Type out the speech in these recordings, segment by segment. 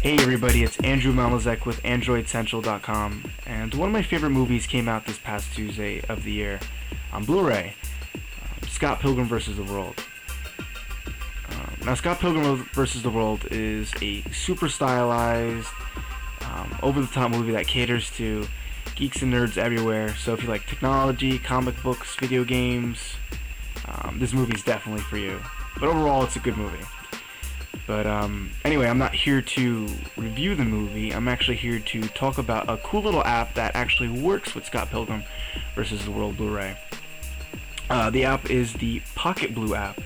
Hey everybody, it's Andrew Malazek with AndroidCentral.com, and one of my favorite movies came out this past Tuesday of the year on Blu-ray, Scott Pilgrim vs. the World. Now, Scott Pilgrim vs. the World is a super stylized, over-the-top movie that caters to geeks and nerds everywhere, so if you like technology, comic books, video games, this movie's definitely for you. But overall, it's a good movie. But anyway, I'm not here to review the movie. I'm actually here to talk about a cool little app that actually works with Scott Pilgrim vs. the World Blu-ray. The app is the PocketBLU app,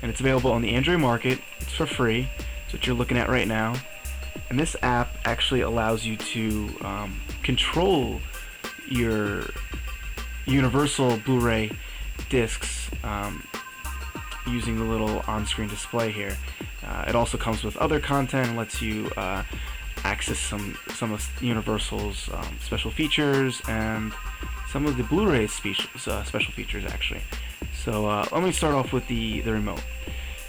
and it's available on the Android market. It's for free. It's what you're looking at right now. And this app actually allows you to control your Universal Blu-ray discs using the little on-screen display here. It also comes with other content and lets you access some of Universal's special features and some of the Blu-ray special features actually. So let me start off with the remote.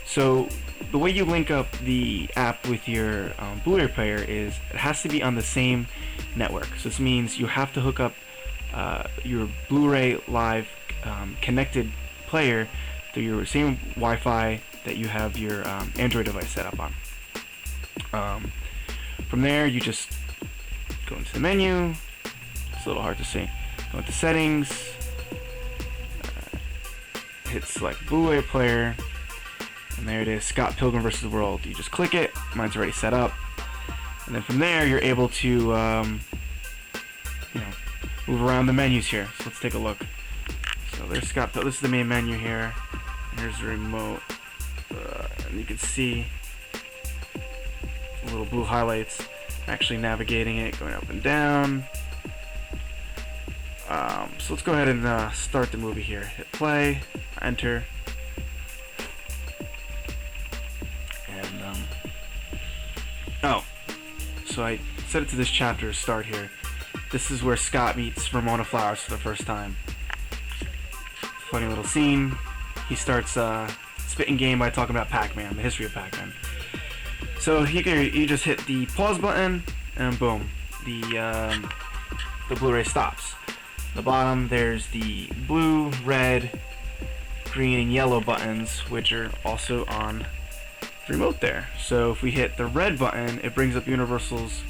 So the way you link up the app with your Blu-ray player is it has to be on the same network. So this means you have to hook up your Blu-ray Live connected player through your same Wi-Fi that you have your Android device set up on. From there, you just go into the menu. It's a little hard to see. Go into settings, hit select Blu-ray player, and there it is, Scott Pilgrim vs. the World. You just click it. Mine's already set up, and then from there, you're able to move around the menus here. So let's take a look. So there's Scott. This is the main menu here. Here's the remote. And you can see little blue highlights actually navigating it, going up and down. So let's go ahead and start the movie here. Hit play, enter, and so I set it to this chapter to start here. This is where Scott meets Ramona Flowers for the first time. Funny little scene. He starts spitting game by talking about Pac-Man, the history of Pac-Man. So you just hit the pause button, and boom, the Blu-ray stops. At the bottom, there's the blue, red, green, and yellow buttons, which are also on the remote there. So if we hit the red button, it brings up Universal's.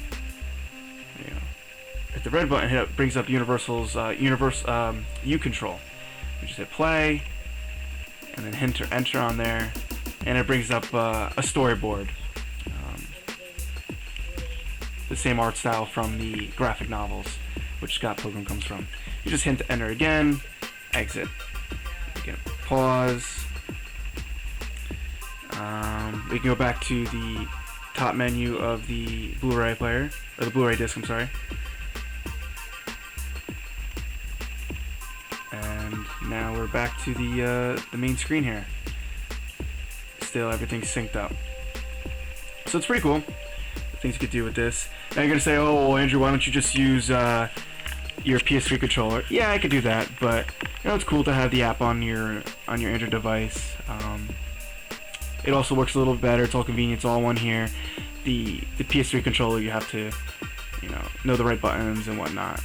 Hit the red button, it brings up Universal's U control. We just hit play. And then enter on there, and it brings up a storyboard. The same art style from the graphic novels, which Scott Pilgrim comes from. You just hit enter again, exit. We can pause. We can go back to the top menu of the Blu-ray player, or the Blu-ray disc, I'm sorry. Now we're back to the main screen here. Still, everything's synced up. So it's pretty cool. The things you could do with this. Now you're gonna say, "Oh, well, Andrew, why don't you just use your PS3 controller?" Yeah, I could do that, but it's cool to have the app on your Android device. It also works a little bit better. It's all convenient. It's all one here. The PS3 controller, you have to know the right buttons and whatnot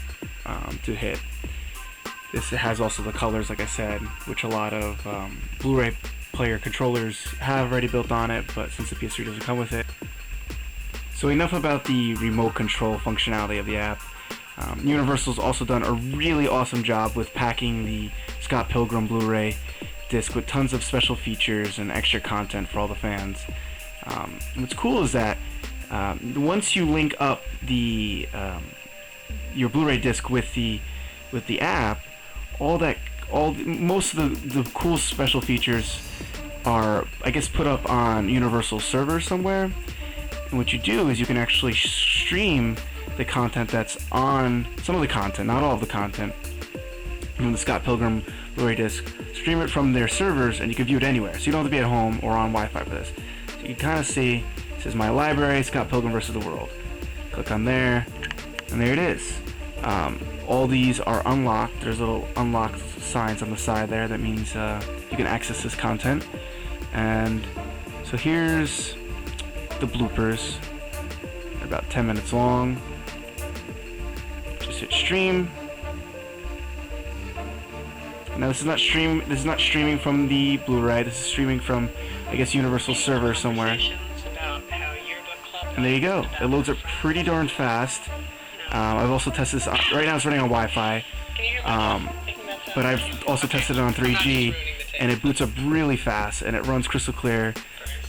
to hit. This has also the colors, like I said, which a lot of Blu-ray player controllers have already built on it, but since the PS3 doesn't come with it. So enough about the remote control functionality of the app. Universal's also done a really awesome job with packing the Scott Pilgrim Blu-ray disc with tons of special features and extra content for all the fans. What's cool is that once you link up your Blu-ray disc with the app, most of the cool special features are, I guess, put up on Universal server somewhere. And what you do is you can actually stream the content that's on, some of the content, not all of the content, from the Scott Pilgrim Blu-ray disc. Stream it from their servers, and you can view it anywhere. So you don't have to be at home or on Wi-Fi for this. So you can kind of see, this is my library, Scott Pilgrim vs. the World. Click on there, and there it is. All these are unlocked. There's little unlocked signs on the side there. That means you can access this content. And so here's the bloopers. They're about 10 minutes long. Just hit stream. Now this is not streaming from the Blu-ray. This is streaming from, I guess, Universal server somewhere. And there you go. It loads up pretty darn fast. I've also tested this. Right now it's running on Wi-Fi, but I've also tested it on 3G, and it boots up really fast, and it runs crystal clear.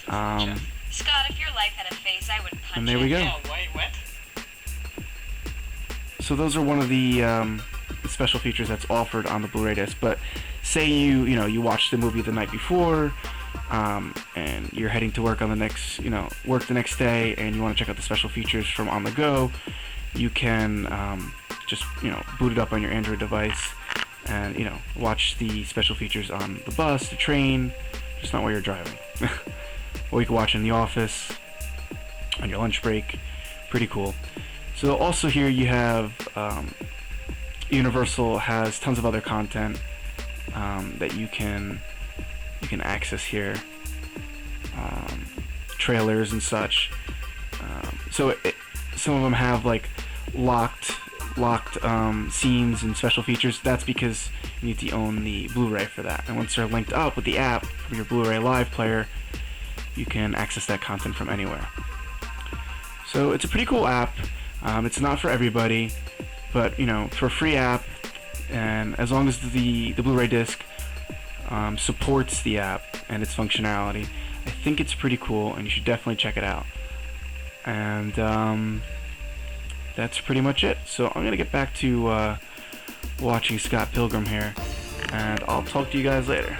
Scott, if your life had a face, I would punch it. And there we go. So those are one of the special features that's offered on the Blu-ray disc. But say you watched the movie the night before, and you're heading to work on the next the next day, and you want to check out the special features from on the go, you can just boot it up on your Android device and watch the special features on the bus, the train, just not while you're driving. Or you can watch in the office on your lunch break. Pretty cool. So also here you have Universal has tons of other content that you can access here, trailers and such. So some of them have like locked scenes and special features. That's because you need to own the Blu-ray for that. And once they're linked up with the app for your Blu-ray Live player, you can access that content from anywhere. So it's a pretty cool app. It's not for everybody, but for a free app, and as long as the Blu-ray disc supports the app and its functionality, I think it's pretty cool, and you should definitely check it out. And that's pretty much it. So I'm gonna get back to watching Scott Pilgrim here, and I'll talk to you guys later.